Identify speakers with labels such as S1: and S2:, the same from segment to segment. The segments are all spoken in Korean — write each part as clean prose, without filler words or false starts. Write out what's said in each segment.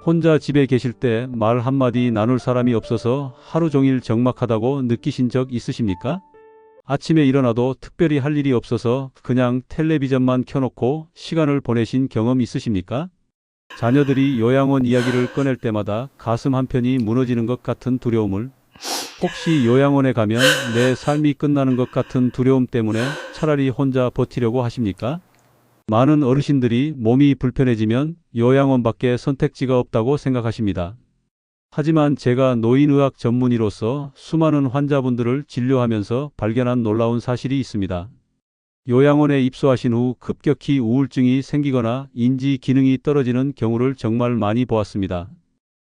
S1: 혼자 집에 계실 때 말 한마디 나눌 사람이 없어서 하루 종일 적막하다고 느끼신 적 있으십니까? 아침에 일어나도 특별히 할 일이 없어서 그냥 텔레비전만 켜놓고 시간을 보내신 경험 있으십니까? 자녀들이 요양원 이야기를 꺼낼 때마다 가슴 한편이 무너지는 것 같은 두려움을, 혹시 요양원에 가면 내 삶이 끝나는 것 같은 두려움 때문에 차라리 혼자 버티려고 하십니까? 많은 어르신들이 몸이 불편해지면 요양원밖에 선택지가 없다고 생각하십니다. 하지만 제가 노인의학 전문의로서 수많은 환자분들을 진료하면서 발견한 놀라운 사실이 있습니다. 요양원에 입소하신 후 급격히 우울증이 생기거나 인지 기능이 떨어지는 경우를 정말 많이 보았습니다.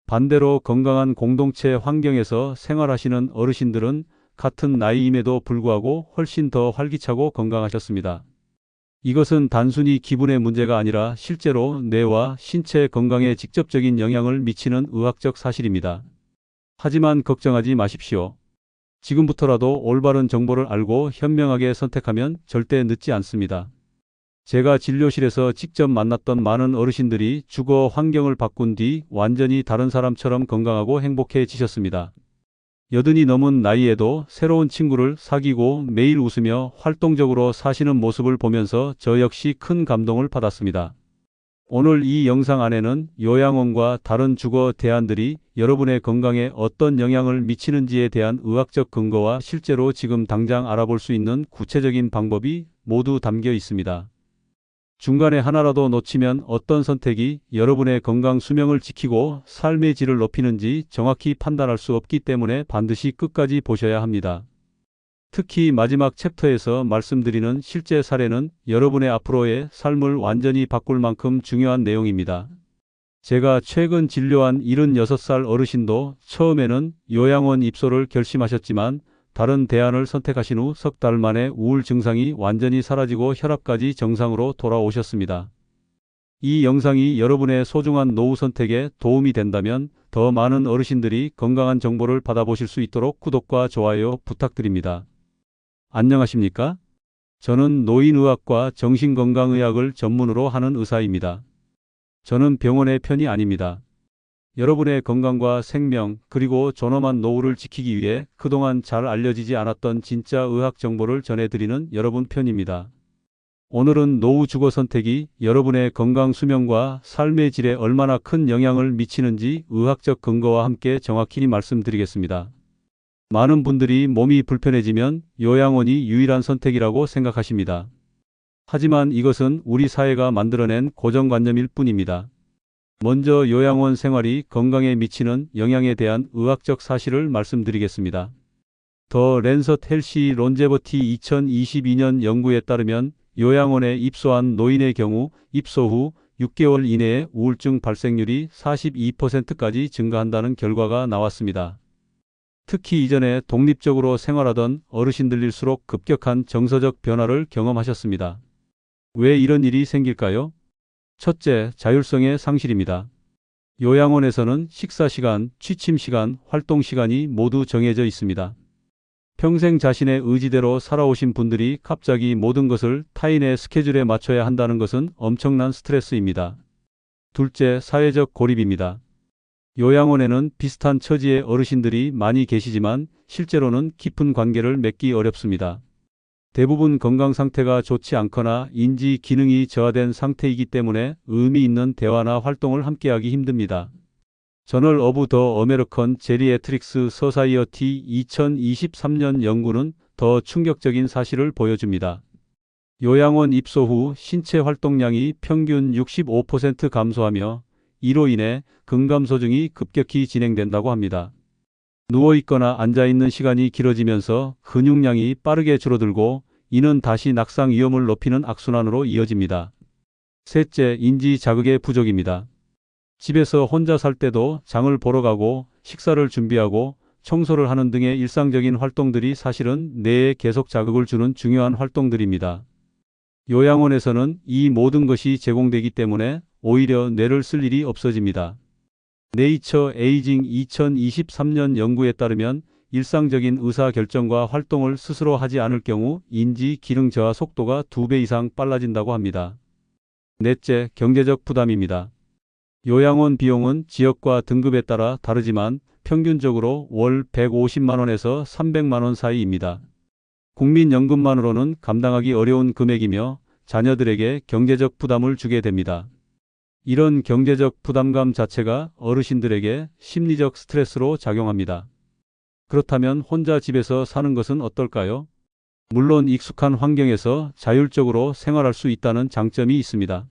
S1: 반대로 건강한 공동체 환경에서 생활하시는 어르신들은 같은 나이임에도 불구하고 훨씬 더 활기차고 건강하셨습니다. 이것은 단순히 기분의 문제가 아니라 실제로 뇌와 신체 건강에 직접적인 영향을 미치는 의학적 사실입니다. 하지만 걱정하지 마십시오. 지금부터라도 올바른 정보를 알고 현명하게 선택하면 절대 늦지 않습니다. 제가 진료실에서 직접 만났던 많은 어르신들이 주거 환경을 바꾼 뒤 완전히 다른 사람처럼 건강하고 행복해지셨습니다. 여든이 넘은 나이에도 새로운 친구를 사귀고 매일 웃으며 활동적으로 사시는 모습을 보면서 저 역시 큰 감동을 받았습니다. 오늘 이 영상 안에는 요양원과 다른 주거 대안들이 여러분의 건강에 어떤 영향을 미치는지에 대한 의학적 근거와 실제로 지금 당장 알아볼 수 있는 구체적인 방법이 모두 담겨 있습니다. 중간에 하나라도 놓치면 어떤 선택이 여러분의 건강 수명을 지키고 삶의 질을 높이는지 정확히 판단할 수 없기 때문에 반드시 끝까지 보셔야 합니다. 특히 마지막 챕터에서 말씀드리는 실제 사례는 여러분의 앞으로의 삶을 완전히 바꿀 만큼 중요한 내용입니다. 제가 최근 진료한 76살 어르신도 처음에는 요양원 입소를 결심하셨지만 다른 대안을 선택하신 후 석 달 만에 우울 증상이 완전히 사라지고 혈압까지 정상으로 돌아오셨습니다. 이 영상이 여러분의 소중한 노후 선택에 도움이 된다면 더 많은 어르신들이 건강한 정보를 받아보실 수 있도록 구독과 좋아요 부탁드립니다. 안녕하십니까? 저는 노인의학과 정신건강의학을 전문으로 하는 의사입니다. 저는 병원의 편이 아닙니다. 여러분의 건강과 생명 그리고 존엄한 노후를 지키기 위해 그동안 잘 알려지지 않았던 진짜 의학 정보를 전해드리는 여러분 편입니다. 오늘은 노후 주거 선택이 여러분의 건강 수명과 삶의 질에 얼마나 큰 영향을 미치는지 의학적 근거와 함께 정확히 말씀드리겠습니다. 많은 분들이 몸이 불편해지면 요양원이 유일한 선택이라고 생각하십니다. 하지만 이것은 우리 사회가 만들어낸 고정관념일 뿐입니다. 먼저 요양원 생활이 건강에 미치는 영향에 대한 의학적 사실을 말씀드리겠습니다. 더 랜셋 헬시 론제버티 2022년 연구에 따르면 요양원에 입소한 노인의 경우 입소 후 6개월 이내에 우울증 발생률이 42%까지 증가한다는 결과가 나왔습니다. 특히 이전에 독립적으로 생활하던 어르신들일수록 급격한 정서적 변화를 경험하셨습니다. 왜 이런 일이 생길까요? 첫째, 자율성의 상실입니다. 요양원에서는 식사 시간, 취침 시간, 활동 시간이 모두 정해져 있습니다. 평생 자신의 의지대로 살아오신 분들이 갑자기 모든 것을 타인의 스케줄에 맞춰야 한다는 것은 엄청난 스트레스입니다. 둘째, 사회적 고립입니다. 요양원에는 비슷한 처지의 어르신들이 많이 계시지만 실제로는 깊은 관계를 맺기 어렵습니다. 대부분 건강 상태가 좋지 않거나 인지 기능이 저하된 상태이기 때문에 의미 있는 대화나 활동을 함께하기 힘듭니다. 저널 오브 더 어메리컨 제리애트릭스 서사이어티 2023년 연구는 더 충격적인 사실을 보여줍니다. 요양원 입소 후 신체 활동량이 평균 65% 감소하며 이로 인해 근감소증이 급격히 진행된다고 합니다. 누워있거나 앉아있는 시간이 길어지면서 근육량이 빠르게 줄어들고 이는 다시 낙상 위험을 높이는 악순환으로 이어집니다. 셋째, 인지 자극의 부족입니다. 집에서 혼자 살 때도 장을 보러 가고 식사를 준비하고 청소를 하는 등의 일상적인 활동들이 사실은 뇌에 계속 자극을 주는 중요한 활동들입니다. 요양원에서는 이 모든 것이 제공되기 때문에 오히려 뇌를 쓸 일이 없어집니다. 네이처 에이징 2023년 연구에 따르면 일상적인 의사결정과 활동을 스스로 하지 않을 경우 인지 기능 저하 속도가 2배 이상 빨라진다고 합니다. 넷째, 경제적 부담입니다. 요양원 비용은 지역과 등급에 따라 다르지만 평균적으로 월 150만 원에서 300만 원 사이입니다. 국민연금만으로는 감당하기 어려운 금액이며 자녀들에게 경제적 부담을 주게 됩니다. 이런 경제적 부담감 자체가 어르신들에게 심리적 스트레스로 작용합니다. 그렇다면 혼자 집에서 사는 것은 어떨까요? 물론 익숙한 환경에서 자율적으로 생활할 수 있다는 장점이 있습니다.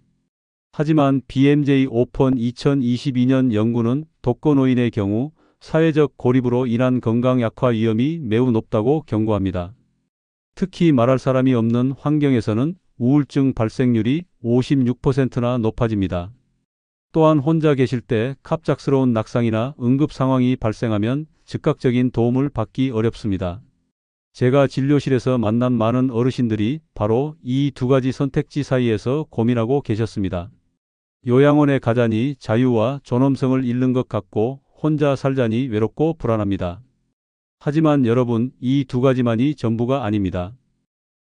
S1: 하지만 BMJ 오픈 2022년 연구는 독거노인의 경우 사회적 고립으로 인한 건강 약화 위험이 매우 높다고 경고합니다. 특히 말할 사람이 없는 환경에서는 우울증 발생률이 56%나 높아집니다. 또한 혼자 계실 때 갑작스러운 낙상이나 응급 상황이 발생하면 즉각적인 도움을 받기 어렵습니다. 제가 진료실에서 만난 많은 어르신들이 바로 이 두 가지 선택지 사이에서 고민하고 계셨습니다. 요양원에 가자니 자유와 존엄성을 잃는 것 같고 혼자 살자니 외롭고 불안합니다. 하지만 여러분, 이 두 가지만이 전부가 아닙니다.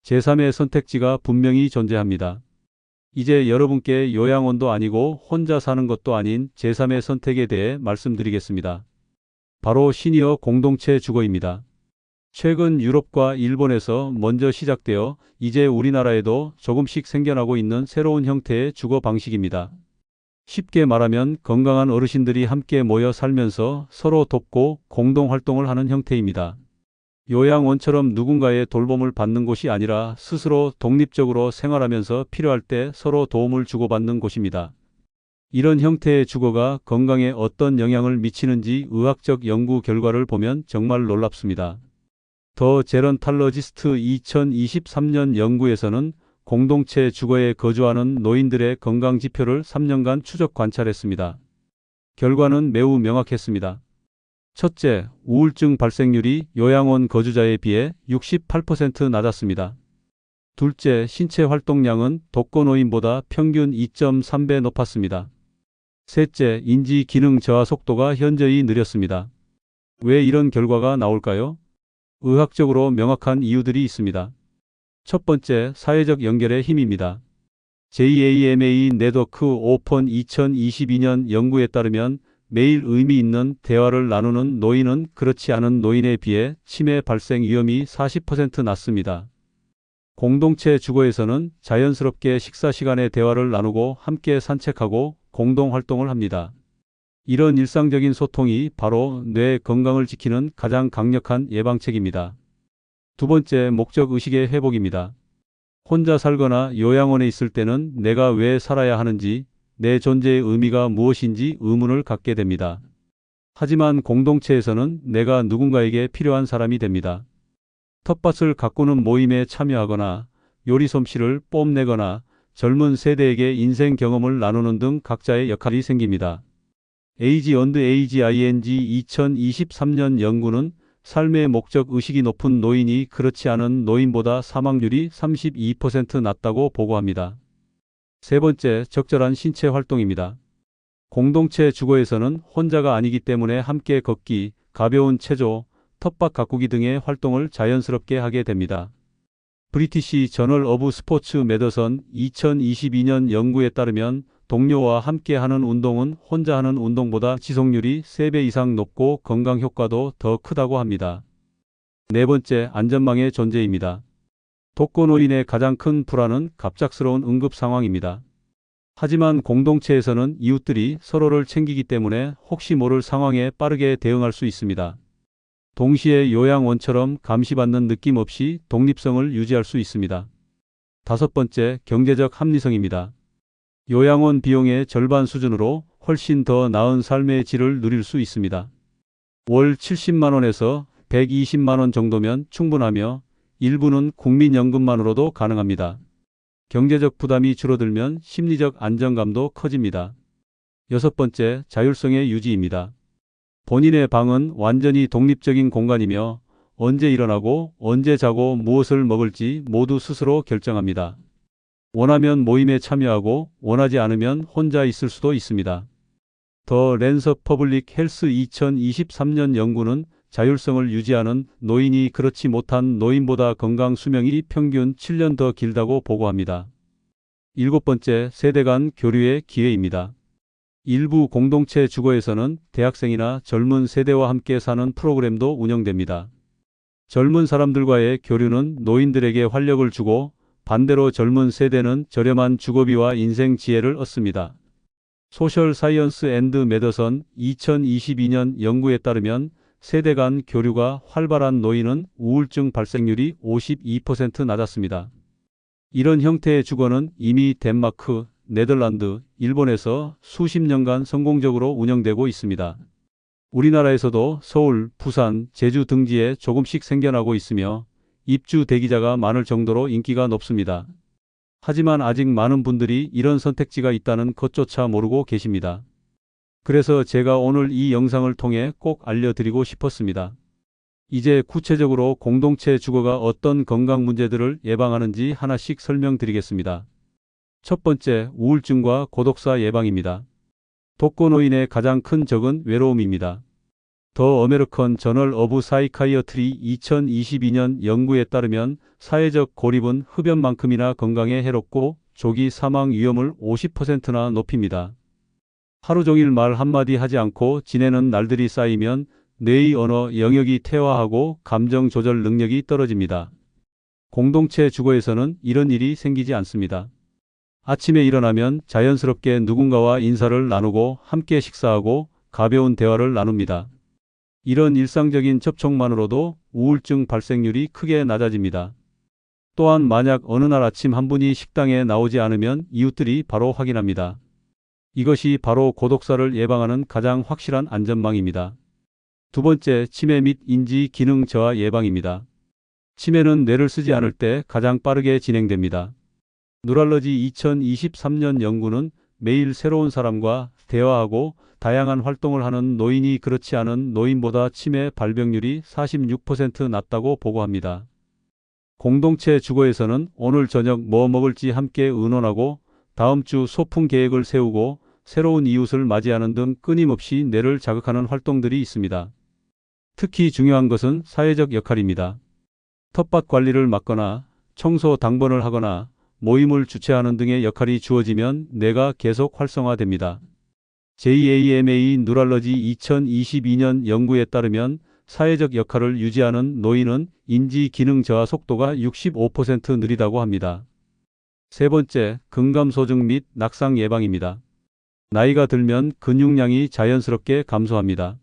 S1: 제3의 선택지가 분명히 존재합니다. 이제 여러분께 요양원도 아니고 혼자 사는 것도 아닌 제3의 선택에 대해 말씀드리겠습니다. 바로 시니어 공동체 주거입니다. 최근 유럽과 일본에서 먼저 시작되어 이제 우리나라에도 조금씩 생겨나고 있는 새로운 형태의 주거 방식입니다. 쉽게 말하면 건강한 어르신들이 함께 모여 살면서 서로 돕고 공동 활동을 하는 형태입니다. 요양원처럼 누군가의 돌봄을 받는 곳이 아니라 스스로 독립적으로 생활하면서 필요할 때 서로 도움을 주고받는 곳입니다. 이런 형태의 주거가 건강에 어떤 영향을 미치는지 의학적 연구 결과를 보면 정말 놀랍습니다. 더 제런탈러지스트 2023년 연구에서는 공동체 주거에 거주하는 노인들의 건강 지표를 3년간 추적 관찰했습니다. 결과는 매우 명확했습니다. 첫째, 우울증 발생률이 요양원 거주자에 비해 68% 낮았습니다. 둘째, 신체 활동량은 독거노인보다 평균 2.3배 높았습니다. 셋째, 인지 기능 저하 속도가 현저히 느렸습니다. 왜 이런 결과가 나올까요? 의학적으로 명확한 이유들이 있습니다. 첫 번째, 사회적 연결의 힘입니다. JAMA 네트워크 오픈 2022년 연구에 따르면 매일 의미 있는 대화를 나누는 노인은 그렇지 않은 노인에 비해 치매 발생 위험이 40% 낮습니다. 공동체 주거에서는 자연스럽게 식사 시간에 대화를 나누고 함께 산책하고 공동 활동을 합니다. 이런 일상적인 소통이 바로 뇌 건강을 지키는 가장 강력한 예방책입니다. 두 번째, 목적 의식의 회복입니다. 혼자 살거나 요양원에 있을 때는 내가 왜 살아야 하는지, 내 존재의 의미가 무엇인지 의문을 갖게 됩니다. 하지만 공동체에서는 내가 누군가에게 필요한 사람이 됩니다. 텃밭을 가꾸는 모임에 참여하거나 요리 솜씨를 뽐내거나 젊은 세대에게 인생 경험을 나누는 등 각자의 역할이 생깁니다. AgeIng 2023년 연구는 삶의 목적 의식이 높은 노인이 그렇지 않은 노인보다 사망률이 32% 낮다고 보고합니다. 세 번째, 적절한 신체 활동입니다. 공동체 주거에서는 혼자가 아니기 때문에 함께 걷기, 가벼운 체조, 텃밭 가꾸기 등의 활동을 자연스럽게 하게 됩니다. 브리티시 저널 오브 스포츠 메디슨 2022년 연구에 따르면 동료와 함께 하는 운동은 혼자 하는 운동보다 지속률이 3배 이상 높고 건강 효과도 더 크다고 합니다. 네 번째, 안전망의 존재입니다. 독거노인의 가장 큰 불안은 갑작스러운 응급 상황입니다. 하지만 공동체에서는 이웃들이 서로를 챙기기 때문에 혹시 모를 상황에 빠르게 대응할 수 있습니다. 동시에 요양원처럼 감시받는 느낌 없이 독립성을 유지할 수 있습니다. 다섯 번째, 경제적 합리성입니다. 요양원 비용의 절반 수준으로 훨씬 더 나은 삶의 질을 누릴 수 있습니다. 월 70만 원에서 120만 원 정도면 충분하며 일부는 국민연금만으로도 가능합니다. 경제적 부담이 줄어들면 심리적 안정감도 커집니다. 여섯 번째, 자율성의 유지입니다. 본인의 방은 완전히 독립적인 공간이며 언제 일어나고 언제 자고 무엇을 먹을지 모두 스스로 결정합니다. 원하면 모임에 참여하고 원하지 않으면 혼자 있을 수도 있습니다. 더 랜서 퍼블릭 헬스 2023년 연구는 자율성을 유지하는 노인이 그렇지 못한 노인보다 건강 수명이 평균 7년 더 길다고 보고합니다. 일곱 번째, 세대 간 교류의 기회입니다. 일부 공동체 주거에서는 대학생이나 젊은 세대와 함께 사는 프로그램도 운영됩니다. 젊은 사람들과의 교류는 노인들에게 활력을 주고 반대로 젊은 세대는 저렴한 주거비와 인생 지혜를 얻습니다. 소셜 사이언스 앤드 메더선 2022년 연구에 따르면 세대 간 교류가 활발한 노인은 우울증 발생률이 52% 낮았습니다. 이런 형태의 주거는 이미 덴마크, 네덜란드, 일본에서 수십 년간 성공적으로 운영되고 있습니다. 우리나라에서도 서울, 부산, 제주 등지에 조금씩 생겨나고 있으며 입주 대기자가 많을 정도로 인기가 높습니다. 하지만 아직 많은 분들이 이런 선택지가 있다는 것조차 모르고 계십니다. 그래서 제가 오늘 이 영상을 통해 꼭 알려드리고 싶었습니다. 이제 구체적으로 공동체 주거가 어떤 건강 문제들을 예방하는지 하나씩 설명드리겠습니다. 첫 번째, 우울증과 고독사 예방입니다. 독거노인의 가장 큰 적은 외로움입니다. 더 어메리컨 저널 오브 사이카이어트리 2022년 연구에 따르면 사회적 고립은 흡연만큼이나 건강에 해롭고 조기 사망 위험을 50%나 높입니다. 하루 종일 말 한마디 하지 않고 지내는 날들이 쌓이면 뇌의 언어 영역이 퇴화하고 감정 조절 능력이 떨어집니다. 공동체 주거에서는 이런 일이 생기지 않습니다. 아침에 일어나면 자연스럽게 누군가와 인사를 나누고 함께 식사하고 가벼운 대화를 나눕니다. 이런 일상적인 접촉만으로도 우울증 발생률이 크게 낮아집니다. 또한 만약 어느 날 아침 한 분이 식당에 나오지 않으면 이웃들이 바로 확인합니다. 이것이 바로 고독사를 예방하는 가장 확실한 안전망입니다. 두 번째, 치매 및 인지 기능 저하 예방입니다. 치매는 뇌를 쓰지 않을 때 가장 빠르게 진행됩니다. 누랄러지 2023년 연구는 매일 새로운 사람과 대화하고 다양한 활동을 하는 노인이 그렇지 않은 노인보다 치매 발병률이 46% 낮다고 보고합니다. 공동체 주거에서는 오늘 저녁 뭐 먹을지 함께 의논하고 다음 주 소풍 계획을 세우고 새로운 이웃을 맞이하는 등 끊임없이 뇌를 자극하는 활동들이 있습니다. 특히 중요한 것은 사회적 역할입니다. 텃밭 관리를 맡거나 청소 당번을 하거나 모임을 주최하는 등의 역할이 주어지면 뇌가 계속 활성화됩니다. JAMA 누랄러지 2022년 연구에 따르면 사회적 역할을 유지하는 노인은 인지 기능 저하 속도가 65% 느리다고 합니다. 세 번째, 근감소증 및 낙상 예방입니다. 나이가 들면 근육량이 자연스럽게 감소합니다.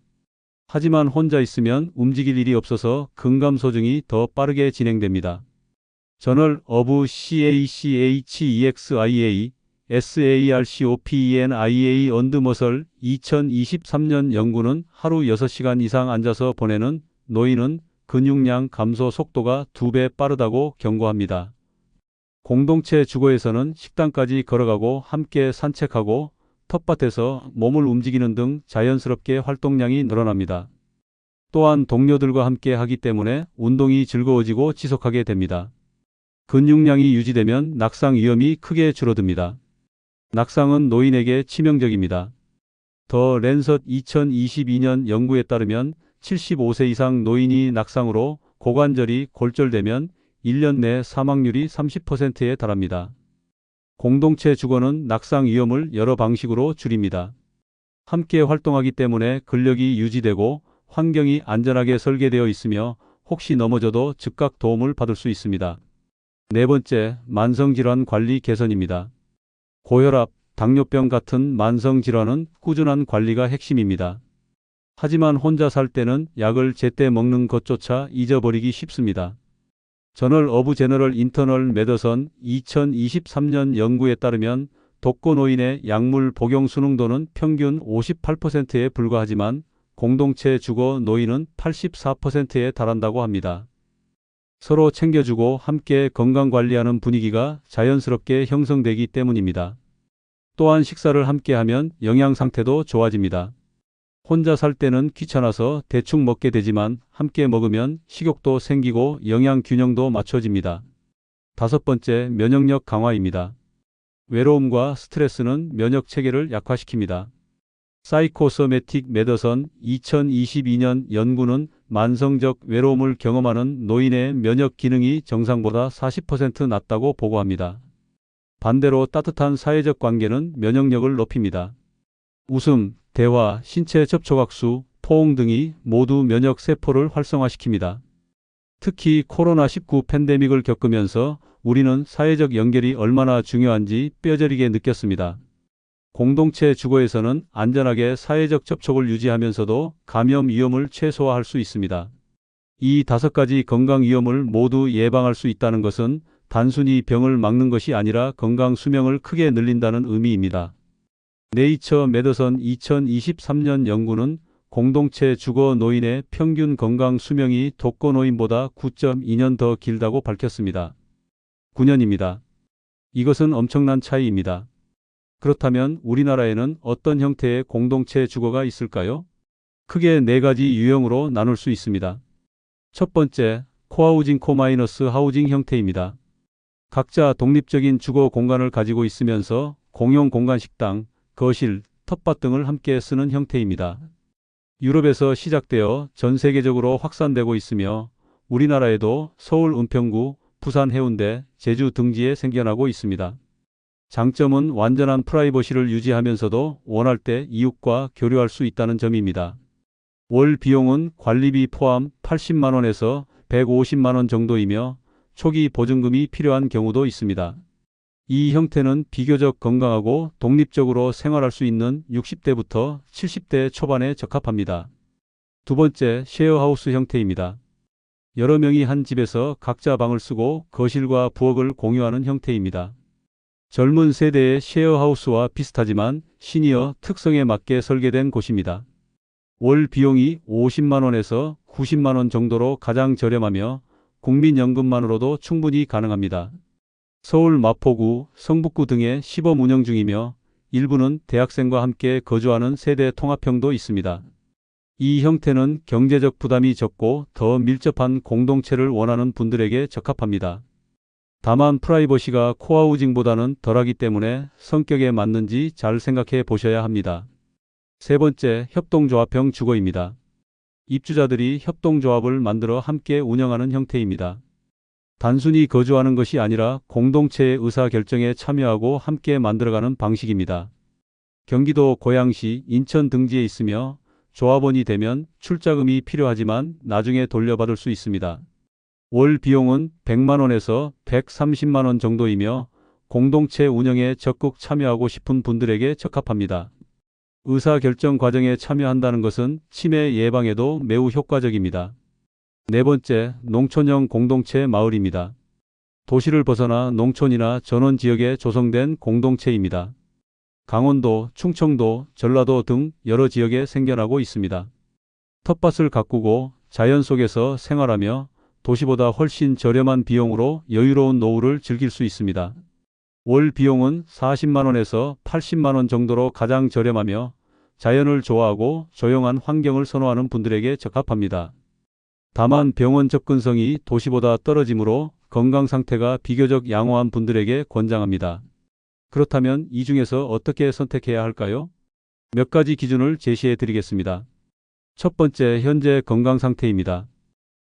S1: 하지만 혼자 있으면 움직일 일이 없어서 근감소증이 더 빠르게 진행됩니다. 저널 오브 CACHEXIA SARCOPENIA 언드머설 2023년 연구는 하루 6시간 이상 앉아서 보내는 노인은 근육량 감소 속도가 2배 빠르다고 경고합니다. 공동체 주거에서는 식당까지 걸어가고 함께 산책하고 텃밭에서 몸을 움직이는 등 자연스럽게 활동량이 늘어납니다. 또한 동료들과 함께 하기 때문에 운동이 즐거워지고 지속하게 됩니다. 근육량이 유지되면 낙상 위험이 크게 줄어듭니다. 낙상은 노인에게 치명적입니다. 더 랜서 2022년 연구에 따르면 75세 이상 노인이 낙상으로 고관절이 골절되면 1년 내 사망률이 30%에 달합니다. 공동체 주거는 낙상 위험을 여러 방식으로 줄입니다. 함께 활동하기 때문에 근력이 유지되고 환경이 안전하게 설계되어 있으며 혹시 넘어져도 즉각 도움을 받을 수 있습니다. 네 번째, 만성질환 관리 개선입니다. 고혈압, 당뇨병 같은 만성질환은 꾸준한 관리가 핵심입니다. 하지만 혼자 살 때는 약을 제때 먹는 것조차 잊어버리기 쉽습니다. 저널 오브 제너럴 인터널 메더선 2023년 연구에 따르면 독거노인의 약물 복용 순응도는 평균 58%에 불과하지만 공동체 주거 노인은 84%에 달한다고 합니다. 서로 챙겨주고 함께 건강관리하는 분위기가 자연스럽게 형성되기 때문입니다. 또한 식사를 함께하면 영양 상태도 좋아집니다. 혼자 살 때는 귀찮아서 대충 먹게 되지만 함께 먹으면 식욕도 생기고 영양 균형도 맞춰집니다. 다섯 번째, 면역력 강화입니다. 외로움과 스트레스는 면역 체계를 약화시킵니다. 사이코소매틱 메더선 2022년 연구는 만성적 외로움을 경험하는 노인의 면역 기능이 정상보다 40% 낮다고 보고합니다. 반대로 따뜻한 사회적 관계는 면역력을 높입니다. 웃음, 대화, 신체 접촉학수, 포옹 등이 모두 면역 세포를 활성화시킵니다. 특히 코로나19 팬데믹을 겪으면서 우리는 사회적 연결이 얼마나 중요한지 뼈저리게 느꼈습니다. 공동체 주거에서는 안전하게 사회적 접촉을 유지하면서도 감염 위험을 최소화할 수 있습니다. 이 5가지 건강 위험을 모두 예방할 수 있다는 것은 단순히 병을 막는 것이 아니라 건강 수명을 크게 늘린다는 의미입니다. 네이처 메디슨 2023년 연구는 공동체 주거 노인의 평균 건강 수명이 독거 노인보다 9.2년 더 길다고 밝혔습니다. 9년입니다. 이것은 엄청난 차이입니다. 그렇다면 우리나라에는 어떤 형태의 공동체 주거가 있을까요? 크게 4가지 유형으로 나눌 수 있습니다. 첫 번째, 코하우징 코마이너스 하우징 형태입니다. 각자 독립적인 주거 공간을 가지고 있으면서 공용 공간 식당, 거실, 텃밭 등을 함께 쓰는 형태입니다. 유럽에서 시작되어 전 세계적으로 확산되고 있으며 우리나라에도 서울 은평구, 부산 해운대, 제주 등지에 생겨나고 있습니다. 장점은 완전한 프라이버시를 유지하면서도 원할 때 이웃과 교류할 수 있다는 점입니다. 월 비용은 관리비 포함 80만 원에서 150만 원 정도이며 초기 보증금이 필요한 경우도 있습니다. 이 형태는 비교적 건강하고 독립적으로 생활할 수 있는 60대부터 70대 초반에 적합합니다. 두 번째, 쉐어하우스 형태입니다. 여러 명이 한 집에서 각자 방을 쓰고 거실과 부엌을 공유하는 형태입니다. 젊은 세대의 쉐어하우스와 비슷하지만 시니어 특성에 맞게 설계된 곳입니다. 월 비용이 50만 원에서 90만 원 정도로 가장 저렴하며 국민연금만으로도 충분히 가능합니다. 서울 마포구, 성북구 등의 시범 운영 중이며 일부는 대학생과 함께 거주하는 세대 통합형도 있습니다. 이 형태는 경제적 부담이 적고 더 밀접한 공동체를 원하는 분들에게 적합합니다. 다만 프라이버시가 코하우징보다는 덜하기 때문에 성격에 맞는지 잘 생각해 보셔야 합니다. 세 번째, 협동조합형 주거입니다. 입주자들이 협동조합을 만들어 함께 운영하는 형태입니다. 단순히 거주하는 것이 아니라 공동체의 의사결정에 참여하고 함께 만들어가는 방식입니다. 경기도 고양시, 인천 등지에 있으며 조합원이 되면 출자금이 필요하지만 나중에 돌려받을 수 있습니다. 월 비용은 100만 원에서 130만 원 정도이며 공동체 운영에 적극 참여하고 싶은 분들에게 적합합니다. 의사결정 과정에 참여한다는 것은 치매 예방에도 매우 효과적입니다. 네 번째, 농촌형 공동체 마을입니다. 도시를 벗어나 농촌이나 전원 지역에 조성된 공동체입니다. 강원도, 충청도, 전라도 등 여러 지역에 생겨나고 있습니다. 텃밭을 가꾸고 자연 속에서 생활하며 도시보다 훨씬 저렴한 비용으로 여유로운 노후를 즐길 수 있습니다. 월 비용은 40만 원에서 80만 원 정도로 가장 저렴하며 자연을 좋아하고 조용한 환경을 선호하는 분들에게 적합합니다. 다만 병원 접근성이 도시보다 떨어지므로 건강 상태가 비교적 양호한 분들에게 권장합니다. 그렇다면 이 중에서 어떻게 선택해야 할까요? 몇 가지 기준을 제시해 드리겠습니다. 첫 번째, 현재 건강 상태입니다.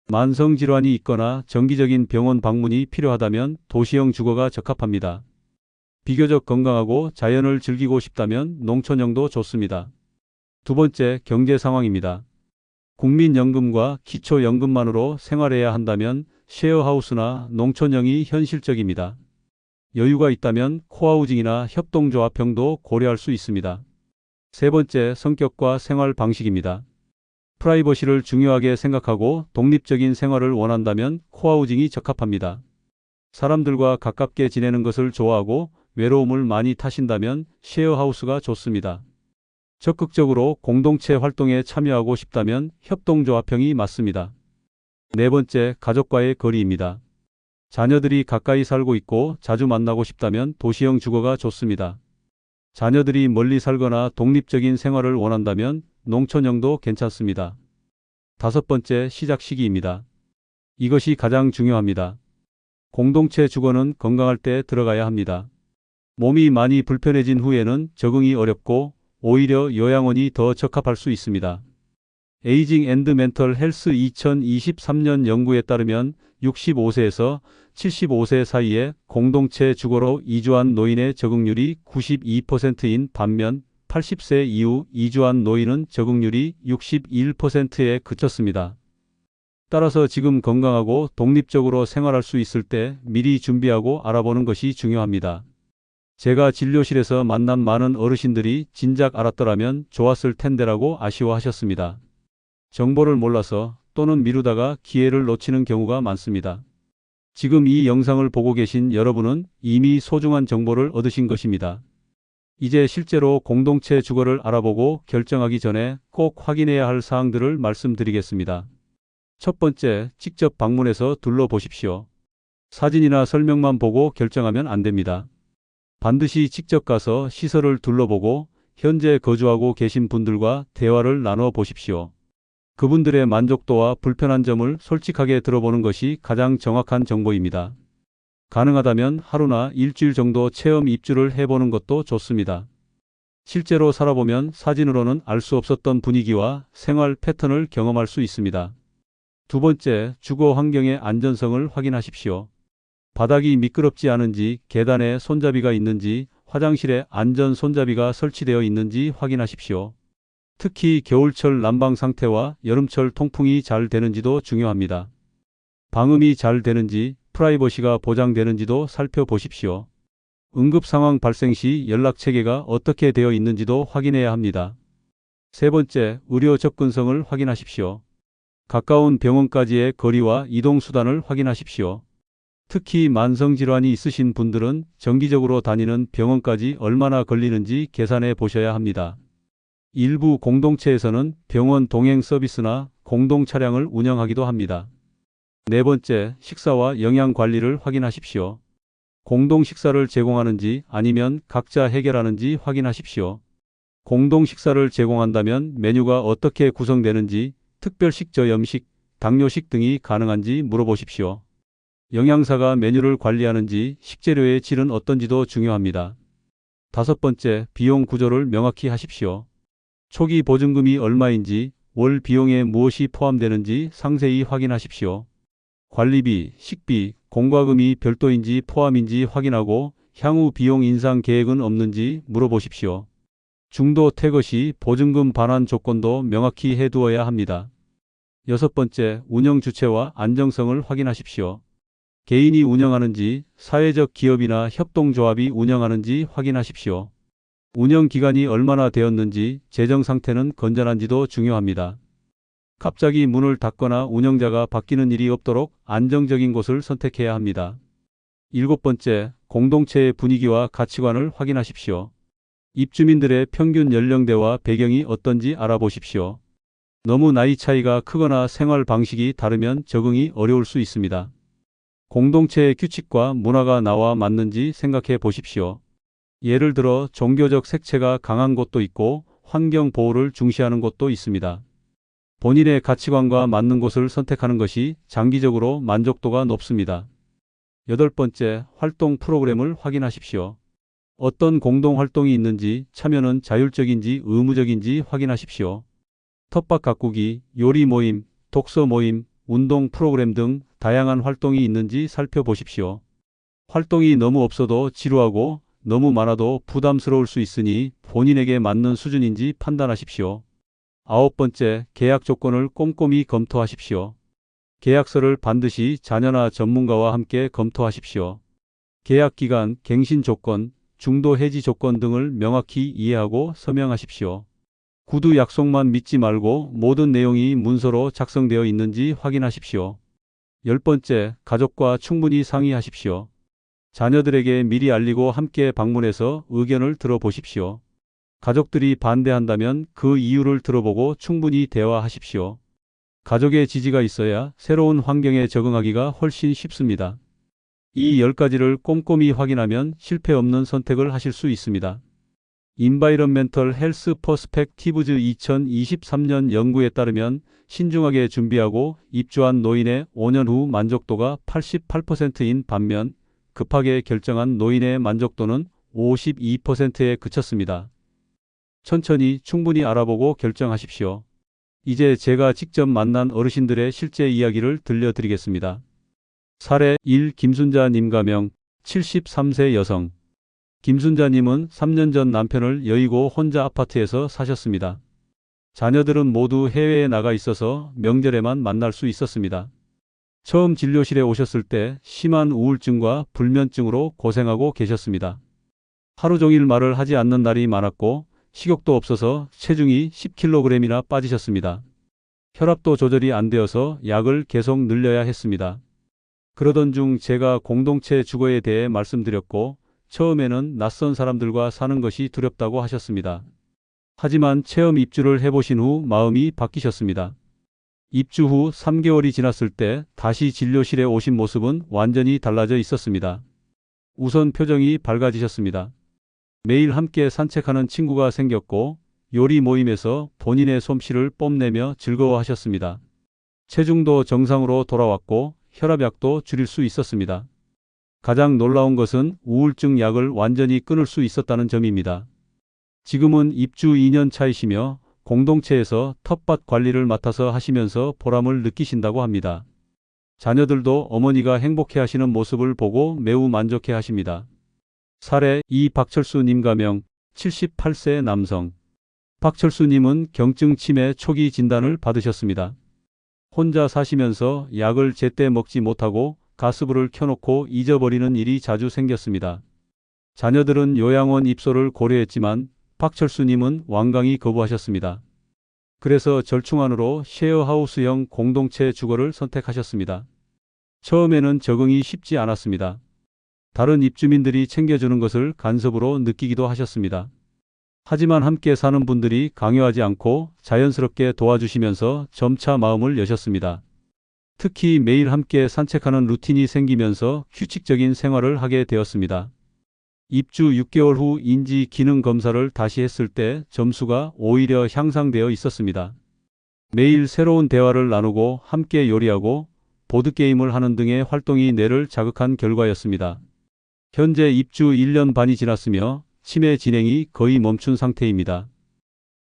S1: 만성질환이 있거나 정기적인 병원 방문이 필요하다면 도시형 주거가 적합합니다. 비교적 건강하고 자연을 즐기고 싶다면 농촌형도 좋습니다. 두 번째, 경제 상황입니다. 국민연금과 기초연금만으로 생활해야 한다면 쉐어하우스나 농촌형이 현실적입니다. 여유가 있다면 코하우징이나 협동조합형도 고려할 수 있습니다. 세 번째, 성격과 생활 방식입니다. 프라이버시를 중요하게 생각하고 독립적인 생활을 원한다면 코하우징이 적합합니다. 사람들과 가깝게 지내는 것을 좋아하고 외로움을 많이 타신다면 쉐어하우스가 좋습니다. 적극적으로 공동체 활동에 참여하고 싶다면 협동조합형이 맞습니다. 네 번째, 가족과의 거리입니다. 자녀들이 가까이 살고 있고 자주 만나고 싶다면 도시형 주거가 좋습니다. 자녀들이 멀리 살거나 독립적인 생활을 원한다면 농촌형도 괜찮습니다. 다섯 번째, 시작 시기입니다. 이것이 가장 중요합니다. 공동체 주거는 건강할 때 들어가야 합니다. 몸이 많이 불편해진 후에는 적응이 어렵고 오히려 요양원이 더 적합할 수 있습니다. 에이징 앤드 멘털 헬스 2023년 연구에 따르면 65세에서 75세 사이에 공동체 주거로 이주한 노인의 적응률이 92%인 반면 80세 이후 이주한 노인은 적응률이 61%에 그쳤습니다. 따라서 지금 건강하고 독립적으로 생활할 수 있을 때 미리 준비하고 알아보는 것이 중요합니다. 제가 진료실에서 만난 많은 어르신들이 진작 알았더라면 좋았을 텐데라고 아쉬워하셨습니다. 정보를 몰라서 또는 미루다가 기회를 놓치는 경우가 많습니다. 지금 이 영상을 보고 계신 여러분은 이미 소중한 정보를 얻으신 것입니다. 이제 실제로 공동체 주거를 알아보고 결정하기 전에 꼭 확인해야 할 사항들을 말씀드리겠습니다. 첫 번째, 직접 방문해서 둘러보십시오. 사진이나 설명만 보고 결정하면 안 됩니다. 반드시 직접 가서 시설을 둘러보고 현재 거주하고 계신 분들과 대화를 나눠 보십시오. 그분들의 만족도와 불편한 점을 솔직하게 들어보는 것이 가장 정확한 정보입니다. 가능하다면 하루나 일주일 정도 체험 입주를 해보는 것도 좋습니다. 실제로 살아보면 사진으로는 알 수 없었던 분위기와 생활 패턴을 경험할 수 있습니다. 두 번째, 주거 환경의 안전성을 확인하십시오. 바닥이 미끄럽지 않은지, 계단에 손잡이가 있는지, 화장실에 안전 손잡이가 설치되어 있는지 확인하십시오. 특히 겨울철 난방 상태와 여름철 통풍이 잘 되는지도 중요합니다. 방음이 잘 되는지, 프라이버시가 보장되는지도 살펴보십시오. 응급 상황 발생 시 연락 체계가 어떻게 되어 있는지도 확인해야 합니다. 세 번째, 의료 접근성을 확인하십시오. 가까운 병원까지의 거리와 이동 수단을 확인하십시오. 특히 만성질환이 있으신 분들은 정기적으로 다니는 병원까지 얼마나 걸리는지 계산해 보셔야 합니다. 일부 공동체에서는 병원 동행 서비스나 공동 차량을 운영하기도 합니다. 네 번째, 식사와 영양 관리를 확인하십시오. 공동 식사를 제공하는지 아니면 각자 해결하는지 확인하십시오. 공동 식사를 제공한다면 메뉴가 어떻게 구성되는지, 특별식 저염식, 당뇨식 등이 가능한지 물어보십시오. 영양사가 메뉴를 관리하는지, 식재료의 질은 어떤지도 중요합니다. 다섯 번째, 비용 구조를 명확히 하십시오. 초기 보증금이 얼마인지, 월 비용에 무엇이 포함되는지 상세히 확인하십시오. 관리비, 식비, 공과금이 별도인지 포함인지 확인하고 향후 비용 인상 계획은 없는지 물어보십시오. 중도 퇴거 시 보증금 반환 조건도 명확히 해두어야 합니다. 여섯 번째, 운영 주체와 안정성을 확인하십시오. 개인이 운영하는지, 사회적 기업이나 협동조합이 운영하는지 확인하십시오. 운영 기간이 얼마나 되었는지, 재정 상태는 건전한지도 중요합니다. 갑자기 문을 닫거나 운영자가 바뀌는 일이 없도록 안정적인 곳을 선택해야 합니다. 일곱 번째, 공동체의 분위기와 가치관을 확인하십시오. 입주민들의 평균 연령대와 배경이 어떤지 알아보십시오. 너무 나이 차이가 크거나 생활 방식이 다르면 적응이 어려울 수 있습니다. 공동체의 규칙과 문화가 나와 맞는지 생각해 보십시오. 예를 들어 종교적 색채가 강한 곳도 있고 환경 보호를 중시하는 곳도 있습니다. 본인의 가치관과 맞는 곳을 선택하는 것이 장기적으로 만족도가 높습니다. 여덟 번째, 활동 프로그램을 확인하십시오. 어떤 공동 활동이 있는지, 참여는 자율적인지 의무적인지 확인하십시오. 텃밭 가꾸기, 요리 모임, 독서 모임, 운동 프로그램 등 다양한 활동이 있는지 살펴보십시오. 활동이 너무 없어도 지루하고 너무 많아도 부담스러울 수 있으니 본인에게 맞는 수준인지 판단하십시오. 아홉 번째, 계약 조건을 꼼꼼히 검토하십시오. 계약서를 반드시 자녀나 전문가와 함께 검토하십시오. 계약 기간, 갱신 조건, 중도 해지 조건 등을 명확히 이해하고 서명하십시오. 구두 약속만 믿지 말고 모든 내용이 문서로 작성되어 있는지 확인하십시오. 열 번째, 가족과 충분히 상의하십시오. 자녀들에게 미리 알리고 함께 방문해서 의견을 들어보십시오. 가족들이 반대한다면 그 이유를 들어보고 충분히 대화하십시오. 가족의 지지가 있어야 새로운 환경에 적응하기가 훨씬 쉽습니다. 이 10가지를 꼼꼼히 확인하면 실패 없는 선택을 하실 수 있습니다. Environmental Health Perspectives 2023년 연구에 따르면 신중하게 준비하고 입주한 노인의 5년 후 만족도가 88%인 반면 급하게 결정한 노인의 만족도는 52%에 그쳤습니다. 천천히 충분히 알아보고 결정하십시오. 이제 제가 직접 만난 어르신들의 실제 이야기를 들려드리겠습니다. 사례 1. 김순자 님 가명 73세 여성. 김순자님은 3년 전 남편을 여의고 혼자 아파트에서 사셨습니다. 자녀들은 모두 해외에 나가 있어서 명절에만 만날 수 있었습니다. 처음 진료실에 오셨을 때 심한 우울증과 불면증으로 고생하고 계셨습니다. 하루 종일 말을 하지 않는 날이 많았고 식욕도 없어서 체중이 10kg이나 빠지셨습니다. 혈압도 조절이 안 되어서 약을 계속 늘려야 했습니다. 그러던 중 제가 공동체 주거에 대해 말씀드렸고 처음에는 낯선 사람들과 사는 것이 두렵다고 하셨습니다. 하지만 체험 입주를 해보신 후 마음이 바뀌셨습니다. 입주 후 3개월이 지났을 때 다시 진료실에 오신 모습은 완전히 달라져 있었습니다. 우선 표정이 밝아지셨습니다. 매일 함께 산책하는 친구가 생겼고 요리 모임에서 본인의 솜씨를 뽐내며 즐거워하셨습니다. 체중도 정상으로 돌아왔고 혈압약도 줄일 수 있었습니다. 가장 놀라운 것은 우울증 약을 완전히 끊을 수 있었다는 점입니다. 지금은 입주 2년 차이시며 공동체에서 텃밭 관리를 맡아서 하시면서 보람을 느끼신다고 합니다. 자녀들도 어머니가 행복해 하시는 모습을 보고 매우 만족해 하십니다. 사례 박철수님 가명 78세 남성. 박철수님은 경증 치매 초기 진단을 받으셨습니다. 혼자 사시면서 약을 제때 먹지 못하고 가스불을 켜놓고 잊어버리는 일이 자주 생겼습니다. 자녀들은 요양원 입소를 고려했지만 박철수님은 완강히 거부하셨습니다. 그래서 절충안으로 셰어하우스형 공동체 주거를 선택하셨습니다. 처음에는 적응이 쉽지 않았습니다. 다른 입주민들이 챙겨주는 것을 간섭으로 느끼기도 하셨습니다. 하지만 함께 사는 분들이 강요하지 않고 자연스럽게 도와주시면서 점차 마음을 여셨습니다. 특히 매일 함께 산책하는 루틴이 생기면서 규칙적인 생활을 하게 되었습니다. 입주 6개월 후 인지 기능 검사를 다시 했을 때 점수가 오히려 향상되어 있었습니다. 매일 새로운 대화를 나누고 함께 요리하고 보드게임을 하는 등의 활동이 뇌를 자극한 결과였습니다. 현재 입주 1년 반이 지났으며 치매 진행이 거의 멈춘 상태입니다.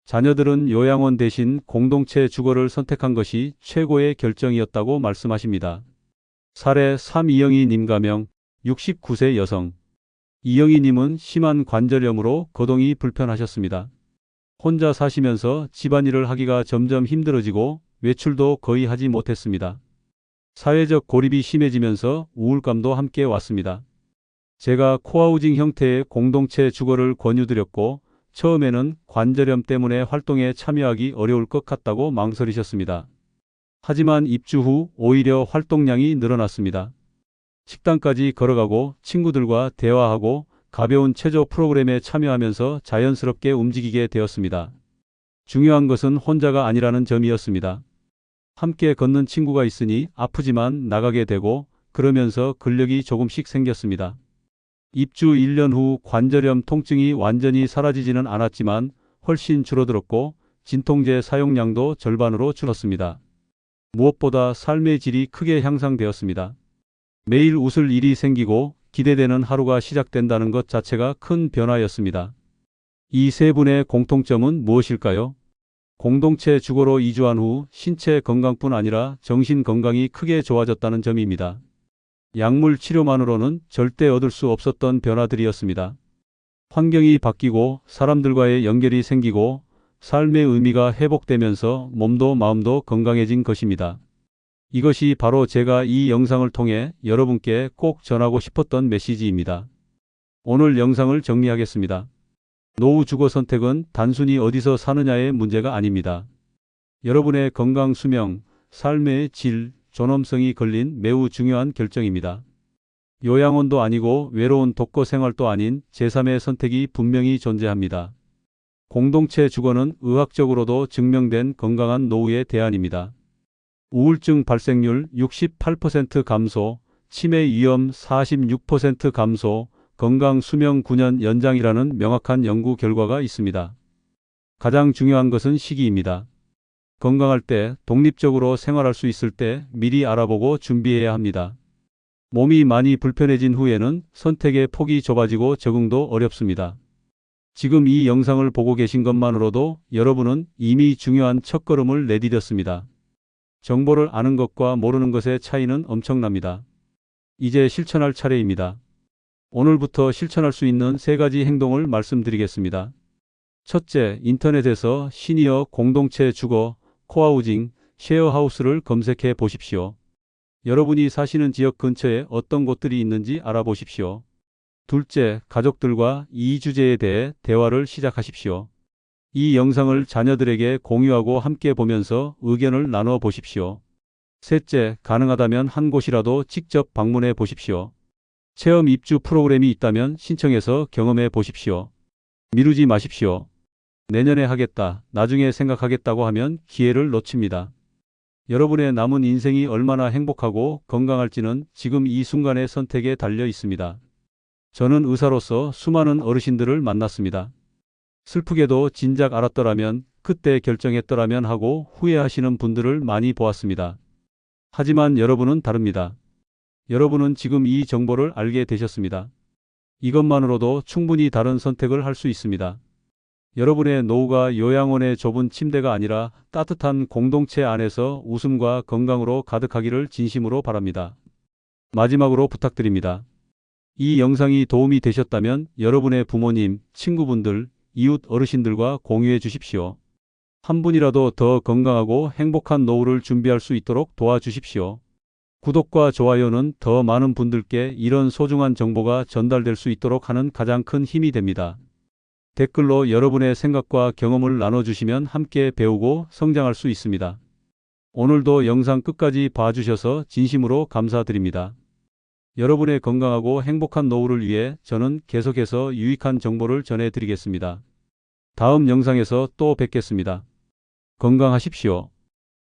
S1: 자녀들은 요양원 대신 공동체 주거를 선택한 것이 최고의 결정이었다고 말씀하십니다. 사례 이영희 님 가명 69세 여성. 이영희 님은 심한 관절염으로 거동이 불편하셨습니다. 혼자 사시면서 집안일을 하기가 점점 힘들어지고 외출도 거의 하지 못했습니다. 사회적 고립이 심해지면서 우울감도 함께 왔습니다. 제가 코하우징 형태의 공동체 주거를 권유드렸고 처음에는 관절염 때문에 활동에 참여하기 어려울 것 같다고 망설이셨습니다. 하지만 입주 후 오히려 활동량이 늘어났습니다. 식당까지 걸어가고 친구들과 대화하고 가벼운 체조 프로그램에 참여하면서 자연스럽게 움직이게 되었습니다. 중요한 것은 혼자가 아니라는 점이었습니다. 함께 걷는 친구가 있으니 아프지만 나가게 되고 그러면서 근력이 조금씩 생겼습니다. 입주 1년 후 관절염 통증이 완전히 사라지지는 않았지만 훨씬 줄어들었고 진통제 사용량도 절반으로 줄었습니다. 무엇보다 삶의 질이 크게 향상되었습니다. 매일 웃을 일이 생기고 기대되는 하루가 시작된다는 것 자체가 큰 변화였습니다. 이 세 분의 공통점은 무엇일까요? 공동체 주거로 이주한 후 신체 건강뿐 아니라 정신 건강이 크게 좋아졌다는 점입니다. 약물 치료만으로는 절대 얻을 수 없었던 변화들이었습니다. 환경이 바뀌고 사람들과의 연결이 생기고 삶의 의미가 회복되면서 몸도 마음도 건강해진 것입니다. 이것이 바로 제가 이 영상을 통해 여러분께 꼭 전하고 싶었던 메시지입니다. 오늘 영상을 정리하겠습니다. 노후 주거 선택은 단순히 어디서 사느냐의 문제가 아닙니다. 여러분의 건강, 수명, 삶의 질, 존엄성이 걸린 매우 중요한 결정입니다. 요양원도 아니고 외로운 독거 생활도 아닌 제3의 선택이 분명히 존재합니다. 공동체 주거는 의학적으로도 증명된 건강한 노후의 대안입니다. 우울증 발생률 68% 감소, 치매 위험 46% 감소, 건강 수명 9년 연장이라는 명확한 연구 결과가 있습니다. 가장 중요한 것은 시기입니다. 건강할 때, 독립적으로 생활할 수 있을 때 미리 알아보고 준비해야 합니다. 몸이 많이 불편해진 후에는 선택의 폭이 좁아지고 적응도 어렵습니다. 지금 이 영상을 보고 계신 것만으로도 여러분은 이미 중요한 첫걸음을 내디뎠습니다. 정보를 아는 것과 모르는 것의 차이는 엄청납니다. 이제 실천할 차례입니다. 오늘부터 실천할 수 있는 3가지 행동을 말씀드리겠습니다. 첫째, 인터넷에서 시니어 공동체 주거, 코하우징, 쉐어하우스를 검색해 보십시오. 여러분이 사시는 지역 근처에 어떤 곳들이 있는지 알아보십시오. 둘째, 가족들과 이 주제에 대해 대화를 시작하십시오. 이 영상을 자녀들에게 공유하고 함께 보면서 의견을 나누어 보십시오. 셋째, 가능하다면 한 곳이라도 직접 방문해 보십시오. 체험 입주 프로그램이 있다면 신청해서 경험해 보십시오. 미루지 마십시오. 내년에 하겠다, 나중에 생각하겠다고 하면 기회를 놓칩니다. 여러분의 남은 인생이 얼마나 행복하고 건강할지는 지금 이 순간의 선택에 달려 있습니다. 저는 의사로서 수많은 어르신들을 만났습니다. 슬프게도 진작 알았더라면, 그때 결정했더라면 하고 후회하시는 분들을 많이 보았습니다. 하지만 여러분은 다릅니다. 여러분은 지금 이 정보를 알게 되셨습니다. 이것만으로도 충분히 다른 선택을 할 수 있습니다. 여러분의 노후가 요양원의 좁은 침대가 아니라 따뜻한 공동체 안에서 웃음과 건강으로 가득하기를 진심으로 바랍니다. 마지막으로 부탁드립니다. 이 영상이 도움이 되셨다면 여러분의 부모님, 친구분들, 이웃 어르신들과 공유해 주십시오. 한 분이라도 더 건강하고 행복한 노후를 준비할 수 있도록 도와주십시오. 구독과 좋아요는 더 많은 분들께 이런 소중한 정보가 전달될 수 있도록 하는 가장 큰 힘이 됩니다. 댓글로 여러분의 생각과 경험을 나눠주시면 함께 배우고 성장할 수 있습니다. 오늘도 영상 끝까지 봐주셔서 진심으로 감사드립니다. 여러분의 건강하고 행복한 노후를 위해 저는 계속해서 유익한 정보를 전해드리겠습니다. 다음 영상에서 또 뵙겠습니다. 건강하십시오.